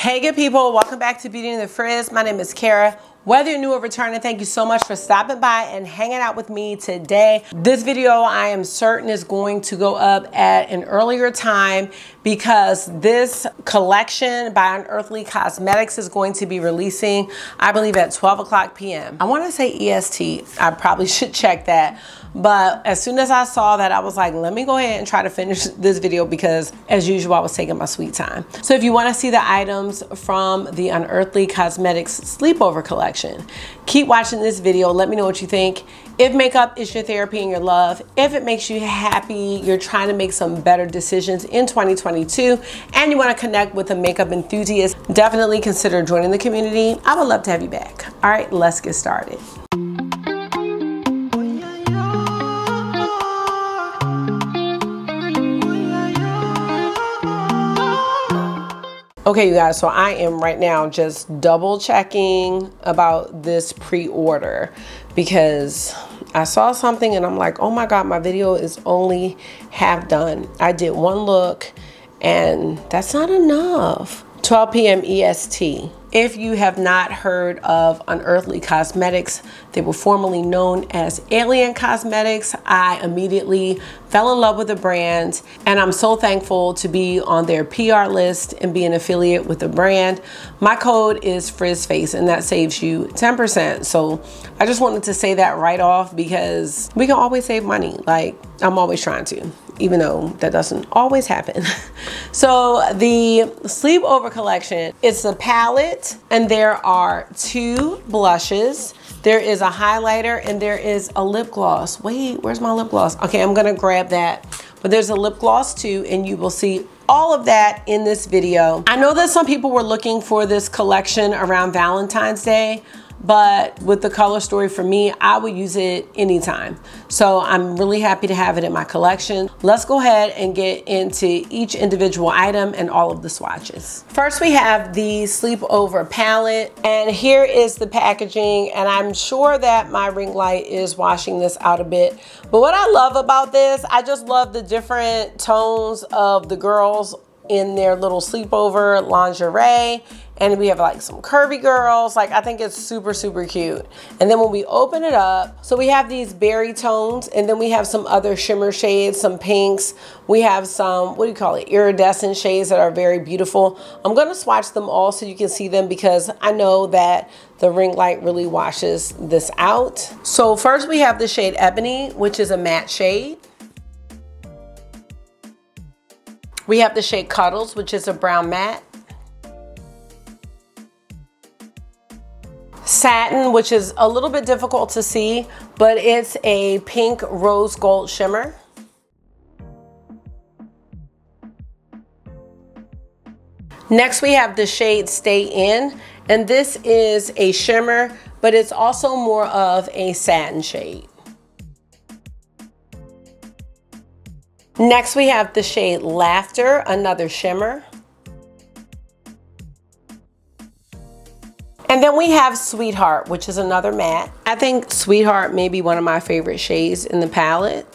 Hey good people, welcome back to Beauty and the Frizz. My name is Cara. Whether you're new or returning, thank you so much for stopping by and hanging out with me today. This video I am certain is going to go up at an earlier time because this collection by Unearthly Cosmetics is going to be releasing, I believe, at 12 o'clock p.m. I want to say EST. I probably should check that. But as soon as I saw that, I was like, let me go ahead and try to finish this video because as usual, I was taking my sweet time. So if you want to see the items from the Unearthly Cosmetics Sleepover Collection, keep watching this video. Let me know what you think. If makeup is your therapy and your love, if it makes you happy, you're trying to make some better decisions in 2022, and you want to connect with a makeup enthusiast, definitely consider joining the community. I would love to have you back. All right, let's get started. Okay, you guys, so I am right now just double checking about this pre-order because I saw something and I'm like, oh my God, my video is only half done. I did one look and that's not enough. 12 p.m. EST. If you have not heard of Unearthly Cosmetics, they were formerly known as Alien Cosmetics. I immediately fell in love with the brand and I'm so thankful to be on their PR list and be an affiliate with the brand. My code is FrizzFace and that saves you 10%. So I just wanted to say that right off because we can always save money. Like I'm always trying to, even though that doesn't always happen. So the Sleepover Collection, it's a palette and there are 2 blushes. There is a highlighter and there is a lip gloss. Wait, where's my lip gloss? Okay, I'm gonna grab that. But there's a lip gloss too, and you will see all of that in this video. I know that some people were looking for this collection around Valentine's Day, but with the color story for me, I would use it anytime. So I'm really happy to have it in my collection. Let's go ahead and get into each individual item and all of the swatches. First, we have the Sleepover Palette, and here is the packaging, and I'm sure that my ring light is washing this out a bit. But what I love about this, I just love the different tones of the girls in their little sleepover lingerie. And we have like some curvy girls. Like I think it's super, super cute. And then when we open it up, so we have these berry tones and then we have some other shimmer shades, some pinks. We have some, what do you call it? Iridescent shades that are very beautiful. I'm gonna swatch them all so you can see them because I know that the ring light really washes this out. So first we have the shade Ebony, which is a matte shade. We have the shade Cuddles, which is a brown matte. Satin, which is a little bit difficult to see, but it's a pink rose gold shimmer. Next, we have the shade Stay In, and this is a shimmer, but it's also more of a satin shade. Next, we have the shade Laughter, another shimmer. And then we have Sweetheart, which is another matte. I think Sweetheart may be one of my favorite shades in the palette.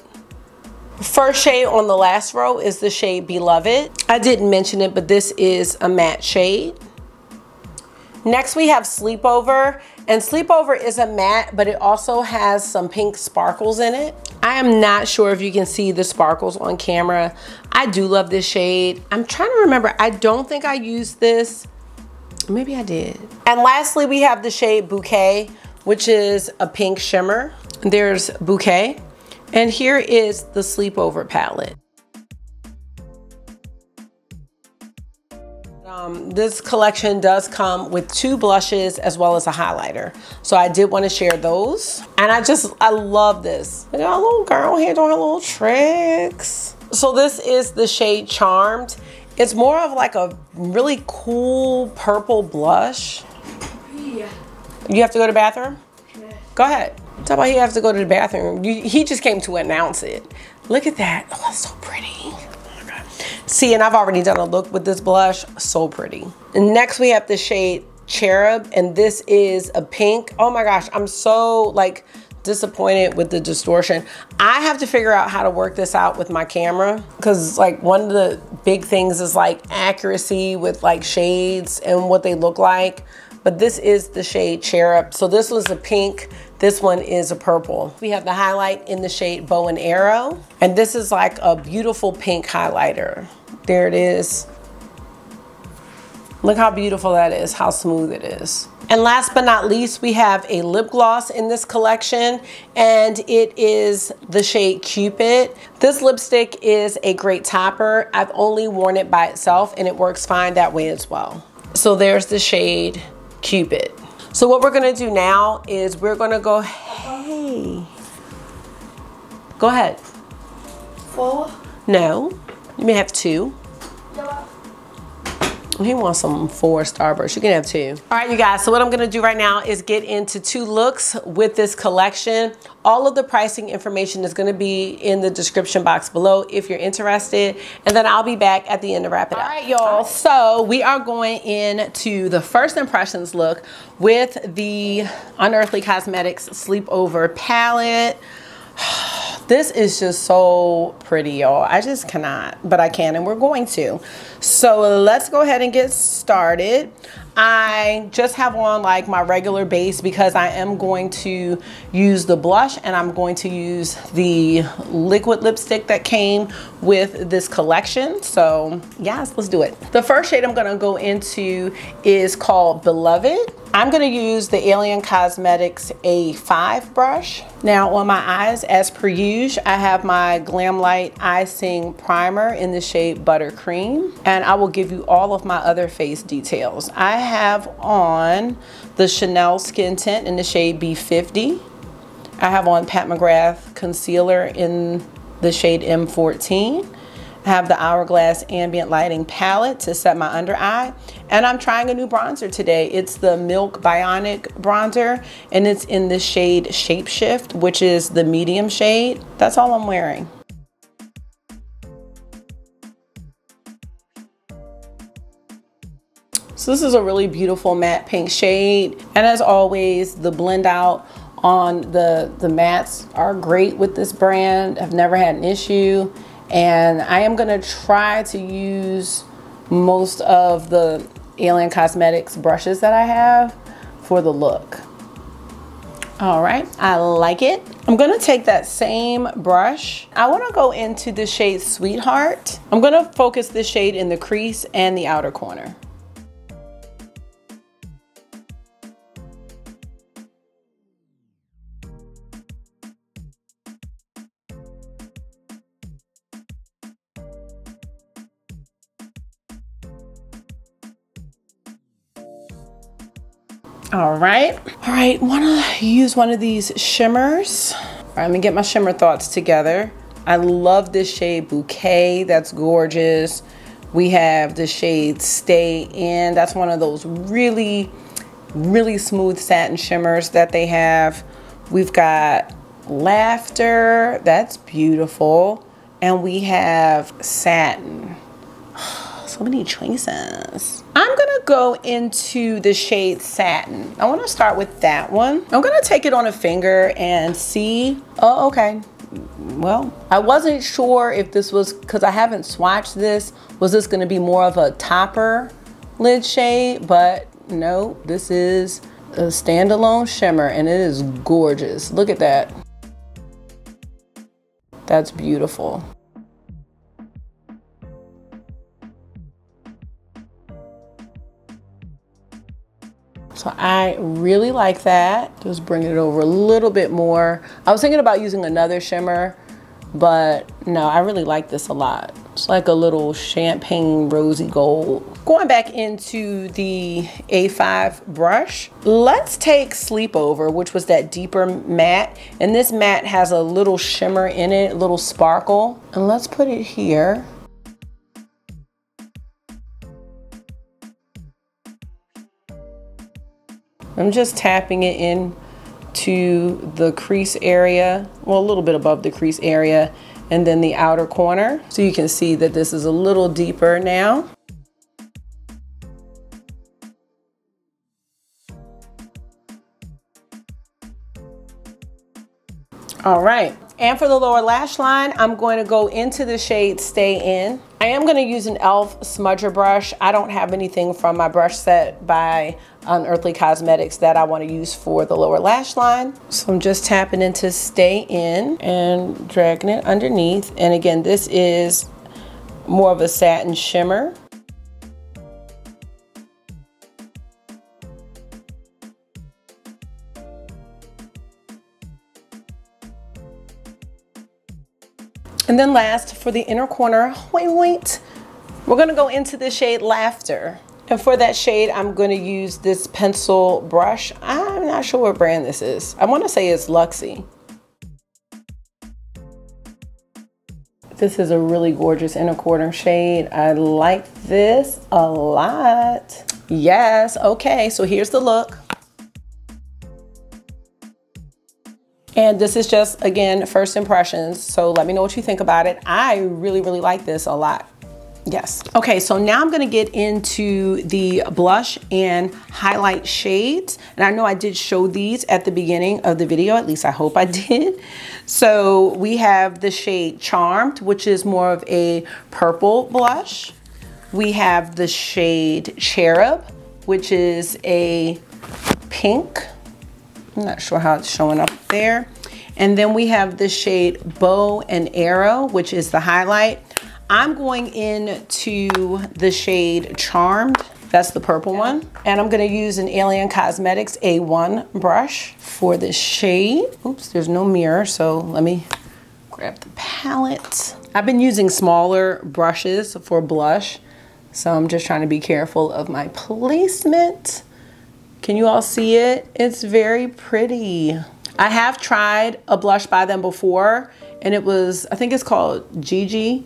First shade on the last row is the shade Beloved. I didn't mention it, but this is a matte shade. Next we have Sleepover, and Sleepover is a matte, but it also has some pink sparkles in it. I am not sure if you can see the sparkles on camera. I do love this shade. I'm trying to remember, I don't think I used this. Maybe I did. And lastly, we have the shade Bouquet, which is a pink shimmer. There's Bouquet. And here is the Sleepover palette. This collection does come with 2 blushes as well as a highlighter. So I did want to share those. And I love this. Look at our little girl here doing her little tricks. So this is the shade Charmed. It's more of like a really cool purple blush. Yeah. You have to go to the bathroom? Yeah. Go ahead. Talk about he has to go to the bathroom. He just came to announce it. Look at that. Oh, that's so pretty. Oh my God. See, and I've already done a look with this blush. So pretty. And next we have the shade Cherub, and this is a pink. Oh my gosh, I'm so like disappointed with the distortion. I have to figure out how to work this out with my camera, because like one of the big things is like accuracy with like shades and what they look like. But this is the shade Cherub. So this was a pink, this one is a purple. We have the highlight in the shade Bow and Arrow. And this is like a beautiful pink highlighter. There it is. Look how beautiful that is, how smooth it is. And last but not least, we have a lip gloss in this collection, and it is the shade Cupid. This lipstick is a great topper. I've only worn it by itself and it works fine that way as well. So there's the shade Cupid. So what we're gonna do now is we're gonna go, hey. Go ahead. 4? No, you may have 2. He wants some 4 Starburst. You can have 2. All right, you guys, so what I'm gonna do right now is get into 2 looks with this collection. All of the pricing information is gonna be in the description box below if you're interested. And then I'll be back at the end to wrap it up. All right, y'all, so we are going into the first impressions look with the Unearthly Cosmetics Sleepover Palette. This is just so pretty, y'all. I just cannot, but I can, and we're going to. So let's go ahead and get started. I just have on like my regular base because I am going to use the blush, and I'm going to use the liquid lipstick that came with this collection. So yes, let's do it. The first shade I'm gonna go into is called Beloved. I'm gonna use the Alien Cosmetics A5 brush. Now on my eyes, as per usual, I have my Glam Light Icing Primer in the shade Buttercream, and I will give you all of my other face details. I have on the Chanel Skin Tint in the shade B50. I have on Pat McGrath Concealer in the shade M14. I have the Hourglass Ambient Lighting Palette to set my under eye. And I'm trying a new bronzer today. It's the Milk Bionic bronzer, and it's in the shade Shapeshift, which is the medium shade. That's all I'm wearing. So this is a really beautiful matte pink shade. And as always, the blend out on the mattes are great with this brand. I've never had an issue. And I am gonna try to use most of the Alien Cosmetics brushes that I have for the look. All right, I like it. I'm gonna take that same brush. I wanna go into the shade Sweetheart. I'm gonna focus this shade in the crease and the outer corner. All right, wanna use one of these shimmers. All right, let me get my shimmer thoughts together. I love this shade Bouquet, that's gorgeous. We have the shade Stay In. That's one of those really, really smooth satin shimmers that they have. We've got Laughter, that's beautiful. And we have Satin. So many choices. I'm gonna go into the shade Satin. I wanna start with that one. I'm gonna take it on a finger and see. Oh, okay. Well, I wasn't sure if this was, because I haven't swatched this, was this gonna be more of a topper lid shade? But no, this is a standalone shimmer and it is gorgeous. Look at that. That's beautiful. So I really like that. Just bring it over a little bit more. I was thinking about using another shimmer, but no, I really like this a lot. It's like a little champagne rosy gold. Going back into the A5 brush, let's take Sleepover, which was that deeper matte. And this matte has a little shimmer in it, a little sparkle. And let's put it here. I'm just tapping it in to the crease area, well, a little bit above the crease area, and then the outer corner. So you can see that this is a little deeper now. All right. And for the lower lash line, I'm going to go into the shade Stay In. I am going to use an e.l.f. smudger brush. I don't have anything from my brush set by Unearthly Cosmetics that I want to use for the lower lash line. So I'm just tapping into Stay In and dragging it underneath. And again, this is more of a satin shimmer. And then last, for the inner corner, wait, we're gonna go into the shade Laughter. And for that shade, I'm gonna use this pencil brush. I'm not sure what brand this is. I wanna say it's Luxie. This is a really gorgeous inner corner shade. I like this a lot. Yes, okay, so here's the look. And this is just, again, first impressions. So let me know what you think about it. I really, really like this a lot. Yes. Okay, so now I'm gonna get into the blush and highlight shades. And I know I did show these at the beginning of the video, at least I hope I did. So we have the shade Charmed, which is more of a purple blush. We have the shade Cherub, which is a pink. I'm not sure how it's showing up there. And then we have the shade Bow and Arrow, which is the highlight. I'm going into the shade Charmed. That's the purple one. And I'm gonna use an Alien Cosmetics A1 brush for this shade. Oops, there's no mirror, so let me grab the palette. I've been using smaller brushes for blush, so I'm just trying to be careful of my placement. Can you all see it? It's very pretty. I have tried a blush by them before, and it was, I think it's called Gigi,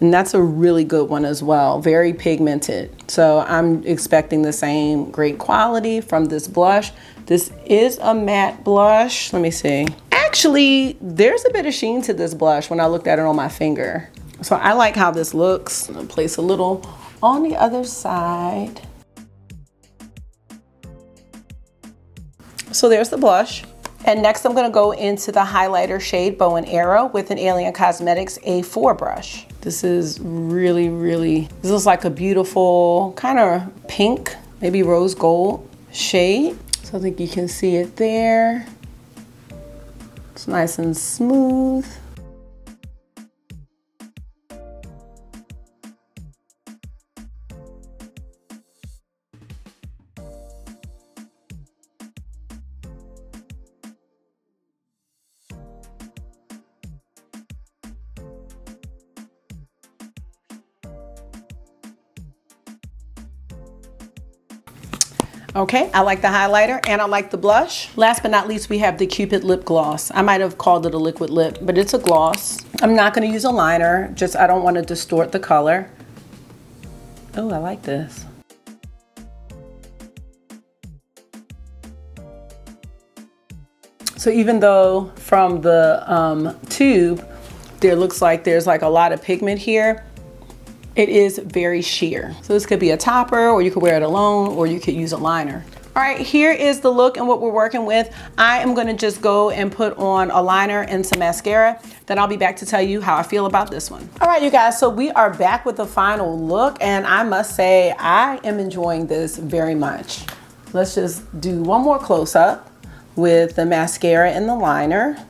and that's a really good one as well. Very pigmented. So I'm expecting the same great quality from this blush. This is a matte blush. Let me see. Actually, there's a bit of sheen to this blush when I looked at it on my finger. So I like how this looks. I'm gonna place a little on the other side. So there's the blush. And next I'm gonna go into the highlighter shade Bow and Arrow with an Alien Cosmetics A4 brush. This is really, this looks like a beautiful kind of pink, maybe rose gold shade. So I think you can see it there. It's nice and smooth. Okay, I like the highlighter and I like the blush. Last but not least, we have the Cupid Lip Gloss. I might have called it a liquid lip, but it's a gloss. I'm not gonna use a liner, just I don't wanna distort the color. Oh, I like this. So even though from the tube, there looks like there's like a lot of pigment here, it is very sheer. So this could be a topper, or you could wear it alone, or you could use a liner. All right, here is the look and what we're working with. I am gonna just go and put on a liner and some mascara. Then I'll be back to tell you how I feel about this one. All right, you guys, so we are back with the final look, and I must say, I am enjoying this very much. Let's just do one more close up with the mascara and the liner.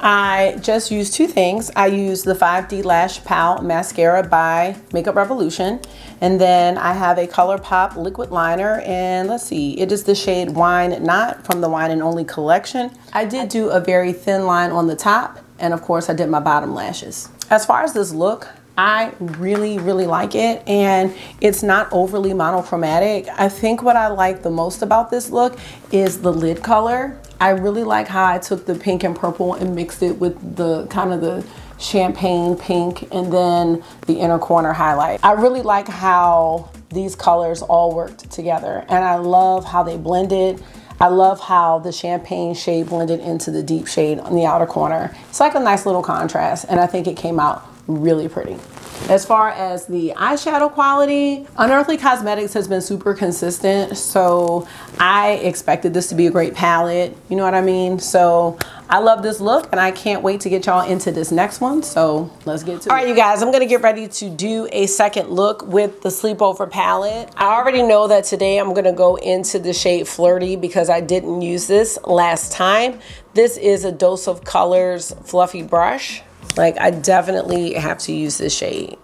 I just used two things. I used the 5D Lash Pal Mascara by Makeup Revolution. And then I have a ColourPop liquid liner, and let's see, it is the shade Wine Not from the Wine and Only collection. I did do a very thin line on the top, and of course I did my bottom lashes. As far as this look, I really like it, and it's not overly monochromatic. I think what I like the most about this look is the lid color. I really like how I took the pink and purple and mixed it with the kind of the champagne pink and then the inner corner highlight. I really like how these colors all worked together, and I love how they blended. I love how the champagne shade blended into the deep shade on the outer corner. It's like a nice little contrast, and I think it came out really pretty. As far as the eyeshadow quality, Unearthly Cosmetics has been super consistent, so I expected this to be a great palette, you know what I mean? So I love this look and I can't wait to get y'all into this next one, so let's get to it. All right, you guys, I'm gonna get ready to do a second look with the Sleepover palette. I already know that today I'm gonna go into the shade Flirty because I didn't use this last time. This is a Dose of Colors fluffy brush. Like, I definitely have to use this shade.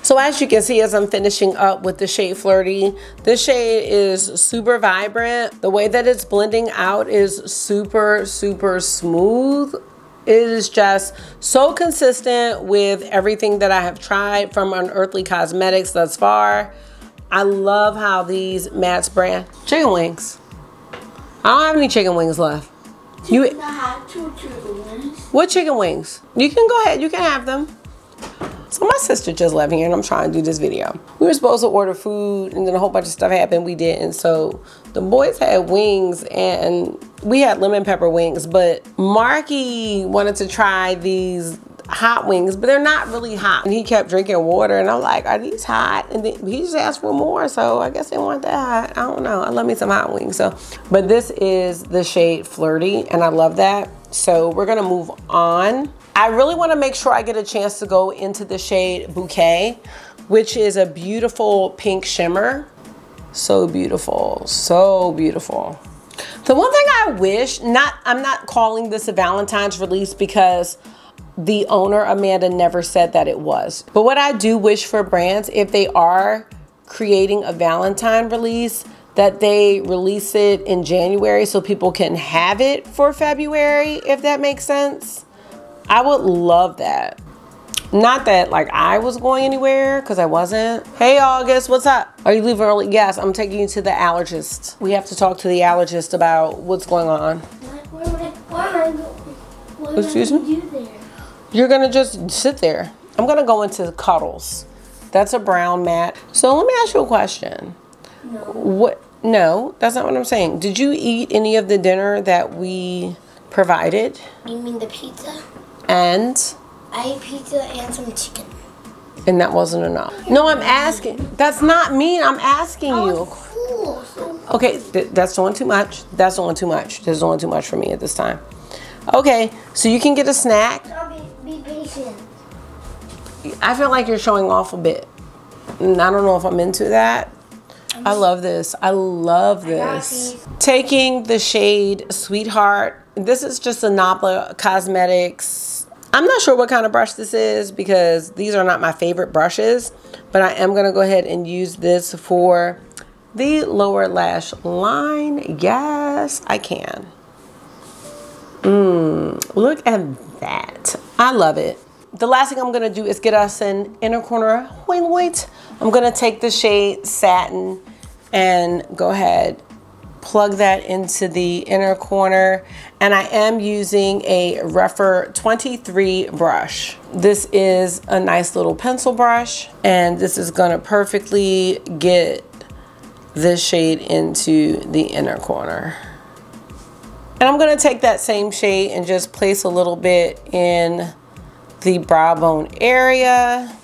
So as you can see, as I'm finishing up with the shade Flirty, this shade is super vibrant. The way that it's blending out is super, super smooth. It is just so consistent with everything that I have tried from Unearthly Cosmetics thus far. I love how these matte brand chicken wings. I don't have any chicken wings left. You have 2 chicken wings. What chicken wings? You can go ahead, you can have them. So my sister just left here and I'm trying to do this video. We were supposed to order food and then a whole bunch of stuff happened, we didn't. So the boys had wings and we had lemon pepper wings, but Marky wanted to try these hot wings, but they're not really hot. And he kept drinking water and I'm like, are these hot? And then he just asked for more, so I guess they weren't that hot. I don't know, I love me some hot wings. So, but this is the shade Flirty and I love that. So we're gonna move on. I really wanna make sure I get a chance to go into the shade Bouquet, which is a beautiful pink shimmer. So beautiful, so beautiful. The one thing I wish, I'm not calling this a Valentine's release because the owner, Amanda, never said that it was. But what I do wish for brands, if they are creating a Valentine release, that they release it in January so people can have it for February, if that makes sense. I would love that. Not that like I was going anywhere, because I wasn't. Hey August, what's up? Are you leaving early? Yes, I'm taking you to the allergist. We have to talk to the allergist about what's going on. Excuse me? You're gonna just sit there. I'm gonna go into Cuddles. That's a brown matte. So let me ask you a question. No. What? No, that's not what I'm saying. Did you eat any of the dinner that we provided? You mean the pizza? And? I ate pizza and some chicken. And that wasn't enough. No, I'm asking. That's not mean. I'm asking you. Cool. So Okay, that's doing too much. That's doing too much. That's doing too much for me at this time. Okay, so you can get a snack. be patient. I feel like you're showing off a bit. And I don't know if I'm into that. I love this. I love this. Taking the shade Sweetheart. This is just a Nabla Cosmetics. I'm not sure what kind of brush this is because these are not my favorite brushes. But I am going to go ahead and use this for the lower lash line. Yes, I can. Look at that. I love it. The last thing I'm going to do is get us an inner corner wait. I'm going to take the shade Satin and go ahead, plug that into the inner corner. And I am using a Refer 23 brush. This is a nice little pencil brush. And this is going to perfectly get this shade into the inner corner. And I'm going to take that same shade and just place a little bit in the brow bone area.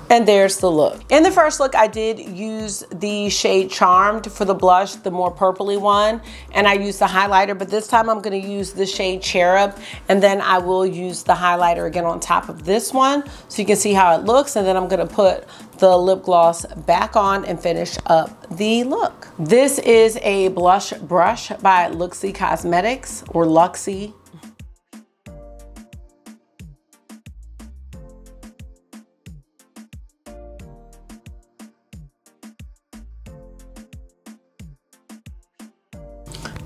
And there's the look. In the first look, I did use the shade Charmed for the blush, the more purpley one, and I used the highlighter, but this time I'm gonna use the shade Cherub, and then I will use the highlighter again on top of this one, so you can see how it looks, and then I'm gonna put the lip gloss back on and finish up the look. This is a blush brush by Luxie Cosmetics, or Luxie.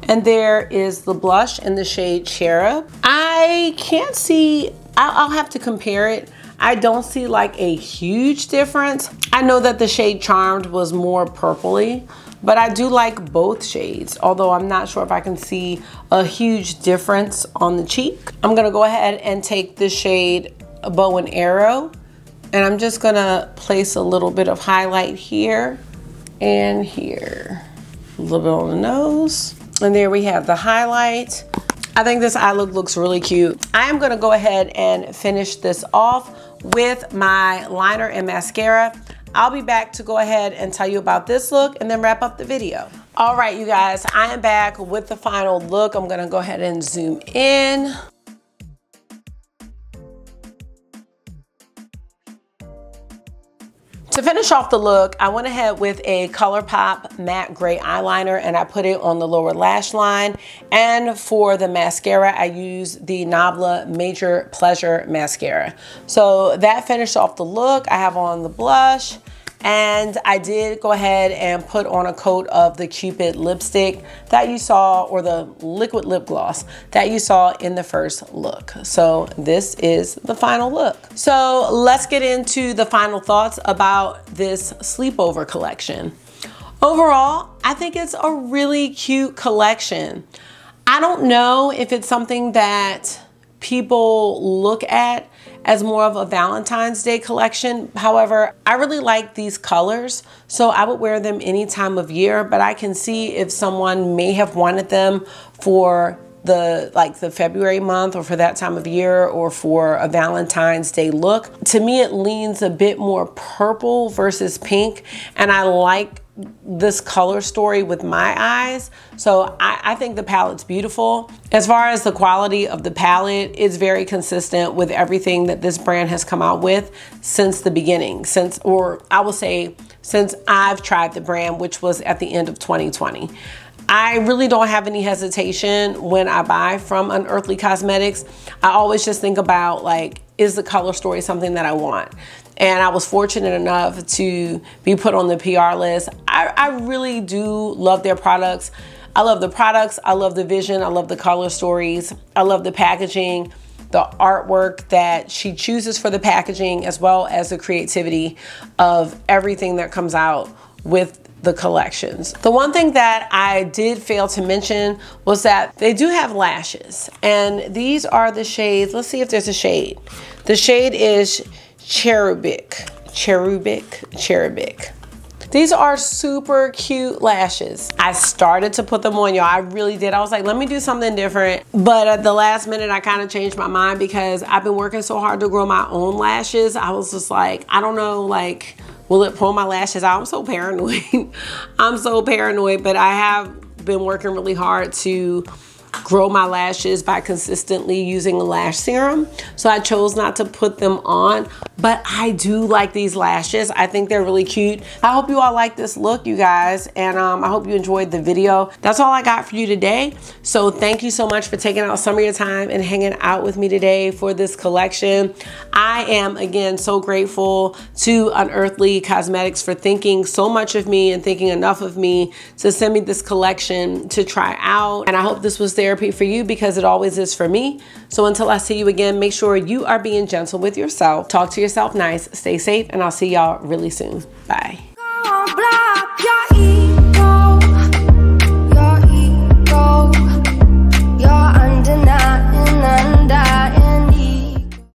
And there is the blush in the shade Cherub. I can't see, I'll have to compare it. I don't see like a huge difference. I know that the shade Charmed was more purpley, but I do like both shades, although I'm not sure if I can see a huge difference on the cheek. I'm gonna go ahead and take the shade Bow and Arrow, and I'm just gonna place a little bit of highlight here and here. A little bit on the nose. And there we have the highlight. I think this eye look looks really cute. I am gonna go ahead and finish this off with my liner and mascara. I'll be back to go ahead and tell you about this look and then wrap up the video. All right, you guys, I am back with the final look. I'm gonna go ahead and zoom in. To finish off the look, I went ahead with a ColourPop matte gray eyeliner and I put it on the lower lash line. And for the mascara, I used the Nabla Major Pleasure Mascara. So that finished off the look. I have on the blush. And I did go ahead and put on a coat of the Cupid lipstick that you saw, or the liquid lip gloss that you saw in the first look. So this is the final look. So let's get into the final thoughts about this Sleepover collection. Overall, I think it's a really cute collection. I don't know if it's something that people look at as more of a Valentine's Day collection. However, I really like these colors, so I would wear them any time of year, but I can see if someone may have wanted them for the February month, or for that time of year, or for a Valentine's Day look. To me, it leans a bit more purple versus pink, and I like this color story with my eyes. So I think the palette's beautiful. As far as the quality of the palette, it's very consistent with everything that this brand has come out with since the beginning, since I've tried the brand, which was at the end of 2020. I really don't have any hesitation when I buy from Unearthly Cosmetics. I always just think about, like, is the color story something that I want? And I was fortunate enough to be put on the PR list. I really do love their products. I love the products, I love the vision, I love the color stories, I love the packaging, the artwork that she chooses for the packaging, as well as the creativity of everything that comes out with the collections. The one thing that I did fail to mention was that they do have lashes, and these are the shades. Let's see if there's a shade. The shade is Cherubic. These are super cute lashes. I started to put them on, y'all. I really did. I was like, let me do something different. But at the last minute, I kind of changed my mind because I've been working so hard to grow my own lashes. I was just like, I don't know, like, will it pull my lashes out? I'm so paranoid. I'm so paranoid, but I have been working really hard to grow my lashes by consistently using a lash serum. So I chose not to put them on, but I do like these lashes. I think they're really cute. I hope you all like this look, you guys, and I hope you enjoyed the video. That's all I got for you today. So thank you so much for taking out some of your time and hanging out with me today for this collection. I am, again, so grateful to Unearthly Cosmetics for thinking so much of me and thinking enough of me to send me this collection to try out. And I hope this was therapy for you, because it always is for me. So until I see you again, make sure you are being gentle with yourself. Talk to yourself nice, stay safe, and I'll see y'all really soon. Bye.